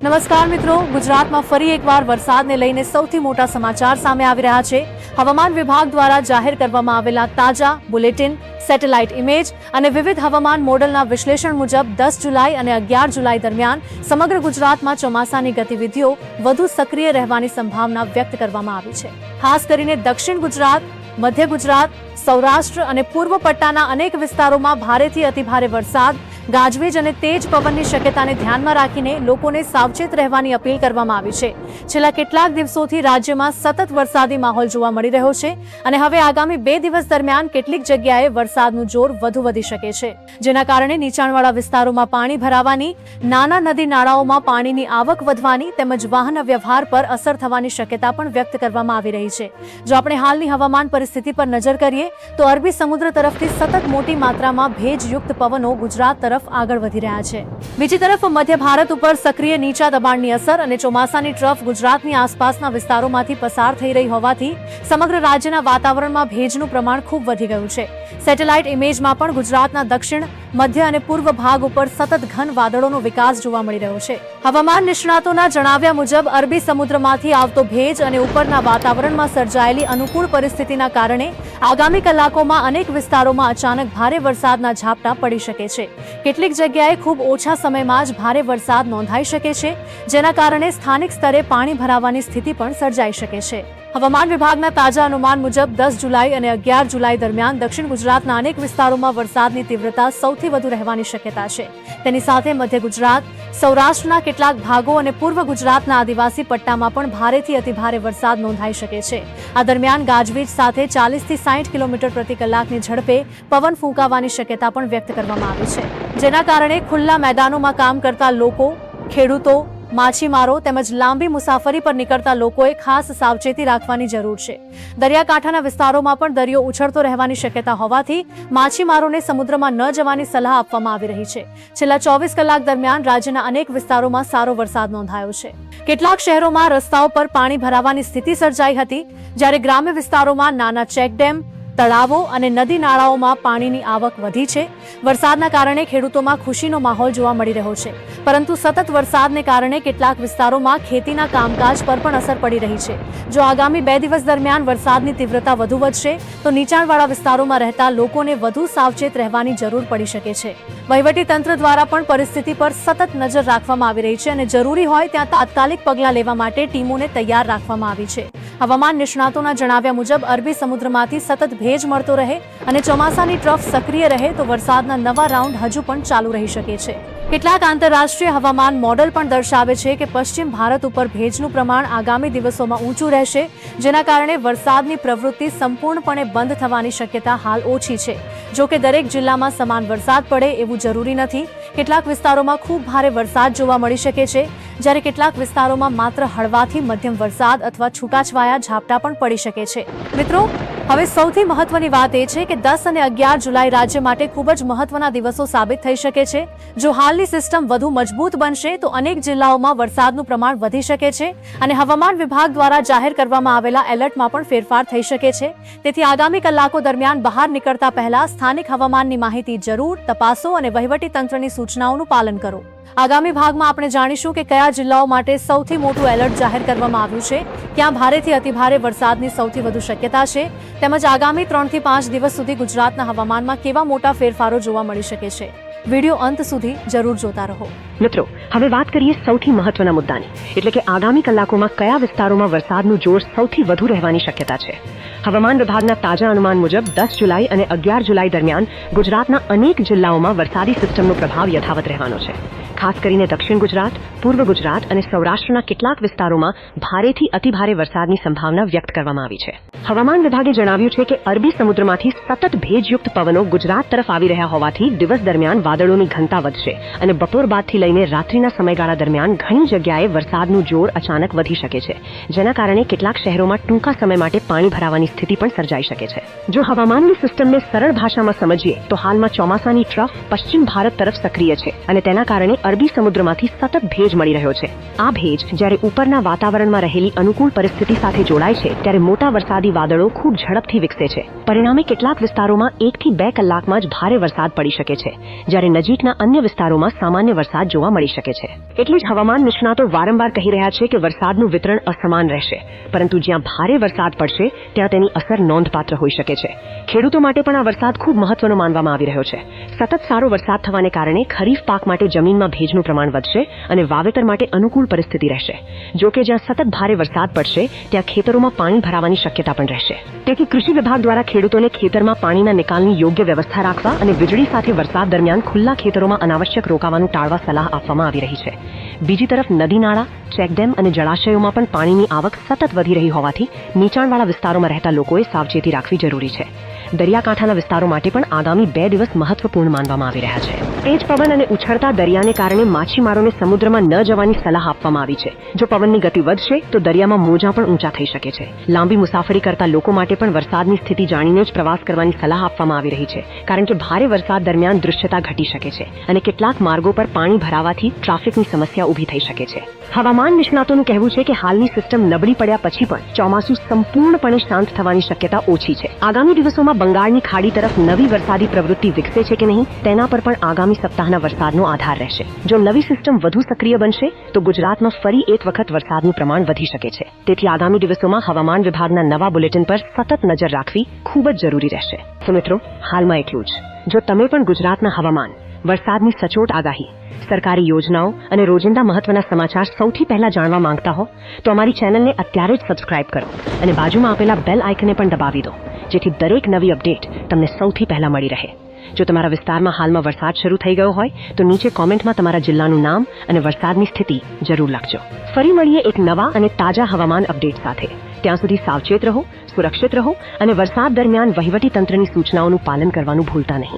નમસ્કાર મિત્રો, ગુજરાતમાં ફરી એકવાર વરસાદને લઈને સૌથી મોટા સમાચાર સામે આવી રહ્યા છે. હવામાન વિભાગ દ્વારા જાહેર કરવામાં આવેલા તાજા બુલેટિન, સેટેલાઇટ ઇમેજ અને વિવિધ હવામાન મોડલના વિશ્લેષણ મુજબ 10 જુલાઈ અને 11 જુલાઈ દરમિયાન સમગ્ર ગુજરાતમાં ચોમાસાની ગતિવિધિઓ વધુ સક્રિય રહેવાની સંભાવના વ્યક્ત કરવામાં આવી છે. ખાસ કરીને દક્ષિણ ગુજરાત, મધ્ય ગુજરાત, સૌરાષ્ટ્ર અને પૂર્વ પટ્ટાના અનેક વિસ્તારોમાં ભારેથી અતિભારે વરસાદ, ગાજવીજ અને તેજ પવનની શક્યતાને ધ્યાનમાં રાખીને લોકોને સાવચેત રહેવાની અપીલ કરવામાં આવી છે. છેલ્લા કેટલાક દિવસોથી રાજ્યમાં સતત વરસાદી માહોલ જોવા મળી રહ્યો છે અને હવે આગામી 2 દિવસ દરમિયાન કેટલીક જગ્યાએ વરસાદનું જોર વધુ વધી શકે છે, જેના કારણે નીચાણવાળા વિસ્તારોમાં પાણી ભરાવાની, નાના નદી નાળાઓમાં પાણીની આવક વધવાની તેમજ વાહન વ્યવહાર પર અસર થવાની શક્યતા પણ વ્યક્ત કરવામાં આવી રહી છે. જો આપણે હાલની હવામાન પરિસ્થિતિ પર નજર કરીએ તો અરબી સમુદ્ર તરફથી સતત મોટી માત્રામાં ભેજયુક્ત પવનો ગુજરાત તરફ આગળ વધી રહ્યા છે. બીજી તરફ મધ્ય ભારત ઉપર સક્રિય નીચા દબાણની અસર અને ચોમાસાની ટ્રફ ગુજરાતની આસપાસના વિસ્તારોમાંથી પસાર થઈ રહી હોવાથી સમગ્ર રાજ્યના વાતાવરણમાં ભેજનું પ્રમાણ ખૂબ વધી ગયું છે. સેટેલાઇટ ઇમેજમાં પણ ગુજરાતના દક્ષિણ, મધ્ય અને પૂર્વ ભાગ ઉપર સતત ઘન વાદળોનો વિકાસ જોવા મળી રહ્યો છે. હવામાન નિષ્ણાતોના જણાવ્યા મુજબ અરબી સમુદ્રમાંથી આવતો ભેજ અને ઉપરના વાતાવરણમાં સર્જાયેલી અનુકૂળ પરિસ્થિતિના કારણે આગામી કલાકોમાં અનેક વિસ્તારોમાં અચાનક ભારે વરસાદના ઝાપટા પડી શકે છે. કેટલીક જગ્યાએ ખૂબ ઓછા સમયમાં જ ભારે વરસાદ નોંધાઈ શકે છે, જેના કારણે સ્થાનિક સ્તરે પાણી ભરાવાની સ્થિતિ પણ સર્જાઈ શકે છે. હવામાન વિભાગના તાજા અનુમાન મુજબ 10 જુલાઈ અને 11 જુલાઈ દરમિયાન દક્ષિણ ગુજરાતના અનેક વિસ્તારોમાં વરસાદની તીવ્રતા સૌથી વધુ રહેવાની શક્યતા છે. તેની સાથે મધ્ય ગુજરાત, સૌરાષ્ટ્રના કેટલાક ભાગો અને પૂર્વ ગુજરાતના આદિવાસી પટ્ટામાં પણ ભારેથી અતિભારે વરસાદ નોંધાઈ શકે છે. આ દરમિયાન ગાજવીજ સાથે 40 થી 60 કિલોમીટર પ્રતિ કલાકની ઝડપે પવન ફૂંકાવાની શક્યતા પણ વ્યક્ત કરવામાં આવી છે, જેના કારણે ખુલ્લા મેદાનોમાં કામ કરતા લોકો, ખેડૂતો, માછીમારો તેમજ લાંબી મુસાફરી પર નીકળતા લોકોએ ખાસ સાવચેતી રાખવાની જરૂર છે. દરિયાકાંઠાના વિસ્તારોમાં પણ દરિયો ઉછળતો રહેવાની શક્યતા હોવાથી માછીમારોને સમુદ્રમાં ન જવાની સલાહ આપવામાં આવી રહી છે. છેલ્લા 24 કલાક દરમિયાન રાજ્યના અનેક વિસ્તારોમાં સારો વરસાદ નોંધાયો છે. કેટલાક શહેરોમાં રસ્તાઓ પર પાણી ભરાવાની સ્થિતિ સર્જાઈ હતી, જ્યારે ગ્રામ્ય વિસ્તારોમાં નાના ચેકડેમ, તળાવો અને નદી નાળાઓમાં પાણીની આવક વધી છે. વરસાદના કારણે ખેડૂતોમાં ખુશીનો માહોલ જોવા મળી રહ્યો છે, પરંતુ સતત વરસાદને કારણે કેટલાક વિસ્તારોમાં ખેતીના કામકાજ પર પણ અસર પડી રહી છે. જો આગામી 2 દિવસ દરમિયાન વરસાદની તીવ્રતા વધુ વધશે તો નીચાણવાળા વિસ્તારોમાં રહેતા લોકોને વધુ સાવચેત રહેવાની જરૂર પડી શકે છે. વહીવટી તંત્ર દ્વારા પણ પરિસ્થિતિ પર સતત નજર રાખવામાં આવી રહી છે અને જરૂરી હોય ત્યાં તાત્કાલિક પગલાં લેવા માટે ટીમોને તૈયાર રાખવામાં આવી છે. હવામાન નિષ્ણાતોના જણાવ્યા મુજબ અરબી સમુદ્રમાંથી સતત ભેજ મળતો રહે અને ચોમાસાની ટ્રફ સક્રિય રહે તો વરસાદના નવા રાઉન્ડ હજુ પણ ચાલુ રહી શકે છે. કેટલાક આંતરરાષ્ટ્રીય હવામાન મોડલ પણ દર્શાવે છે કે પશ્ચિમ ભારત ઉપર ભેજનું પ્રમાણ આગામી દિવસોમાં ઊંચું રહેશે, જેના કારણે વરસાદની પ્રવૃત્તિ સંપૂર્ણપણે બંધ થવાની શક્યતા હાલ ઓછી છે. જો કે દરેક જિલ્લામાં સમાન વરસાદ પડે એવું જરૂરી નથી. કેટલાક વિસ્તારોમાં ખૂબ ભારે વરસાદ જોવા મળી શકે છે, જ્યારે કેટલાક વિસ્તારોમાં માત્ર હળવાથી મધ્યમ વરસાદ અથવા છૂટાછવાયા ઝાપટા પણ પડી શકે છે. મિત્રો, હવે સૌથી મહત્વની વાત એ છે કે 10 અને 11 જુલાઈ રાજ્ય માટે ખૂબ જ મહત્વના દિવસો સાબિત થઈ શકે છે. જો હાલની સિસ્ટમ વધુ મજબૂત બનશે તો અનેક જિલ્લાઓમાં વરસાદનું પ્રમાણ વધી શકે છે અને હવામાન વિભાગ દ્વારા જાહેર કરવામાં આવેલા એલર્ટમાં પણ ફેરફાર થઈ શકે છે. તેથી આગામી કલાકો દરમિયાન બહાર નીકળતા પહેલા સ્થાનિક હવામાનની માહિતી જરૂર તપાસો અને વહીવટી તંત્રની સૂચનાઓનું પાલન કરો. આગામી ભાગમાં આપણે જાણીશું કે કયા જિલ્લાઓ માટે સૌથી મોટું એલર્ટ જાહેર કરવામાં આવ્યું છે, ક્યાં ભારેથી અતિભારે વરસાદની સૌથી વધુ શક્યતા છે, તેમજ આગામી 3 થી 5 દિવસ સુધી ગુજરાતના હવામાનમાં કેવા મોટા ફેરફારો જોવા મળી શકે છે. વિડીયો અંત સુધી જરૂર જોતા રહો. મિત્રો, હવે વાત કરીએ સૌથી મહત્વના મુદ્દાની, એટલે કે આગામી કલાકોમાં કયા વિસ્તારોમાં વરસાદનું જોર સૌથી વધુ રહેવાની શક્યતા છે. હવામાન વિભાગના તાજા અનુમાન મુજબ 10 જુલાઈ અને 11 જુલાઈ દરમિયાન ગુજરાતના અનેક જિલ્લાઓમાં વરસાદી સિસ્ટમનો પ્રભાવ યથાવત રહેવાનો છે. ખાસ કરીને દક્ષિણ ગુજરાત, પૂર્વ ગુજરાત અને સૌરાષ્ટ્રના કેટલાક વિસ્તારોમાં ભારેથી અતિભારે વરસાદની સંભાવના વ્યક્ત કરવામાં આવી છે. હવામાન વિભાગે જણાવ્યું છે કે અરબી સમુદ્રમાંથી સતત ભેજયુક્ત પવનો ગુજરાત તરફ આવી રહ્યા હોવાથી દિવસ દરમિયાન વાદળોની ઘનતા વધશે અને બપોર બાદથી લઈને રાત્રિના સમયગાળા દરમિયાન ઘણી જગ્યાએ વરસાદનું જોર અચાનક વધી શકે છે, જેના કારણે કેટલાક શહેરોમાં ટૂંકા સમય માટે પાણી ભરાવાની સ્થિતિ પણ સર્જાઈ શકે છે. જો હવામાનની સિસ્ટમને સરળ ભાષામાં સમજીએ તો હાલમાં ચોમાસાની ટ્રફ પશ્ચિમ ભારત તરફ સક્રિય છે અને તેના કારણે અરબી સમુદ્રમાંથી સતત ભેજ મળી રહ્યો છે. આ ભેજ જ્યારે ઉપરના વાતાવરણમાં રહેલી અનુકૂળ પરિસ્થિતિ સાથે જોડાય છે ત્યારે મોટા વરસાદી વાદળો ખૂબ ઝડપથી વિકસે છે. પરિણામે કેટલાક વિસ્તારોમાં 1 થી 2 કલાકમાં જ ભારે વરસાદ પડી શકે છે, જ્યારે નજીકના અન્ય વિસ્તારોમાં સામાન્ય વરસાદ જોવા મળી શકે છે. એટલે જ હવામાન નિષ્ણાતો વારંવાર કહી રહ્યા છે કે વરસાદનું વિતરણ અસમાન રહેશે, પરંતુ જ્યાં ભારે વરસાદ પડશે ત્યાં તેની અસર નોંધપાત્ર હોઈ શકે છે. ખેડૂતો માટે પણ આ વરસાદ ખૂબ મહત્વનો માનવામાં આવી રહ્યો છે. સતત સારો વરસાદ થવાને કારણે ખરીફ પાક માટે જમીનમાં ભેજનું પ્રમાણ વધશે અને વાવેતર માટે અનુકૂળ પરિસ્થિતિ રહેશે. જો કે જ્યાં સતત ભારે વરસાદ પડશે ત્યાં ખેતરોમાં પાણી ભરાવાની શક્યતા પણ રહેશે. તેથી કૃષિ વિભાગ દ્વારા ખેડૂતોને ખેતરમાં પાણીના નિકાલની યોગ્ય વ્યવસ્થા રાખવા અને વીજળી સાથે વરસાદ દરમિયાન ખુલ્લા ખેતરોમાં અનાવશ્યક રોકાવાનું ટાળવા સલાહ આપવામાં આવી રહી છે. બીજી તરફ નદી નાળા, ચેકડેમ અને જળાશયોમાં પણ પાણીની આવક સતત વધી રહી હોવાથી નીચાણવાળા વિસ્તારોમાં રહેતા લોકોએ સાવચેતી રાખવી જરૂરી છે. દરિયાકાંઠાના વિસ્તારો માટે પણ આગામી 2 દિવસ મહત્વપૂર્ણ માનવામાં આવી રહ્યા છે. તેજ પવન અને ઉછળતા દરિયાને કારણે માછીમારોને સમુદ્રમાં ન જવાની સલાહ આપવામાં આવી છે. જો પવનની ગતિ વધશે તો દરિયામાં મોજા પણ ઊંચા થઈ શકે છે. લાંબી મુસાફરી કરતા લોકો માટે પણ વરસાદની સ્થિતિ જાણીને જ પ્રવાસ કરવાની સલાહ આપવામાં આવી રહી છે, કારણ કે ભારે વરસાદ દરમિયાન દૃશ્યતા ઘટી શકે છે અને કેટલાક માર્ગો પર પાણી ભરાવાથી ટ્રાફિકની સમસ્યા ઊભી થઈ શકે છે. હવામાન નિષ્ણાતોનું કહેવું છે કે હાલની સિસ્ટમ નબળી પડ્યા પછી પણ ચોમાસું સંપૂર્ણપણે શાંત થવાની શક્યતા ઓછી છે. આગામી દિવસોમાં બંગાળની ખાડી તરફ નવી વરસાદી પ્રવૃત્તિ વિકસે છે કે નહીં તેના પર પણ આગામી સપ્તાહના વરસાદનો આધાર રહેશે. જો નવી સિસ્ટમ વધુ સક્રિય બનશે તો ગુજરાતમાં ફરી એક વખત વરસાદનું પ્રમાણ વધી શકે છે. તેથી આગામી દિવસોમાં હવામાન વિભાગના નવા બુલેટિન પર સતત નજર રાખવી ખૂબ જ જરૂરી રહેશે. તો મિત્રો, હાલમાં એટલું જ. જો તમે પણ ગુજરાતના હવામાન, વરસાદની સચોટ આગાહી, સરકારી યોજનાઓ અને રોજિંદા મહત્વના સમાચાર સૌથી પહેલા જાણવા માંગતા હો તો અમારી ચેનલને અત્યારે જ સબસ્ક્રાઇબ કરો અને બાજુમાં આપેલા બેલ આઇકનને પણ દબાવી દો, જેથી દરેક નવી અપડેટ તમને સૌથી પહેલા મળી રહે. જો તમારા વિસ્તારમાં હાલમાં વરસાદ શરૂ થઈ ગયો હોય તો નીચે કોમેન્ટમાં તમારા જિલ્લાનું નામ અને વરસાદની સ્થિતિ જરૂર લખજો. ફરી મળીએ એક નવા અને તાજા હવામાન અપડેટ સાથે. ત્યાં સુધી સાવચેત રહો, સુરક્ષિત રહો અને વરસાદ દરમિયાન વહીવટી તંત્રની સૂચનાઓનું પાલન કરવાનું ભૂલતા નહીં.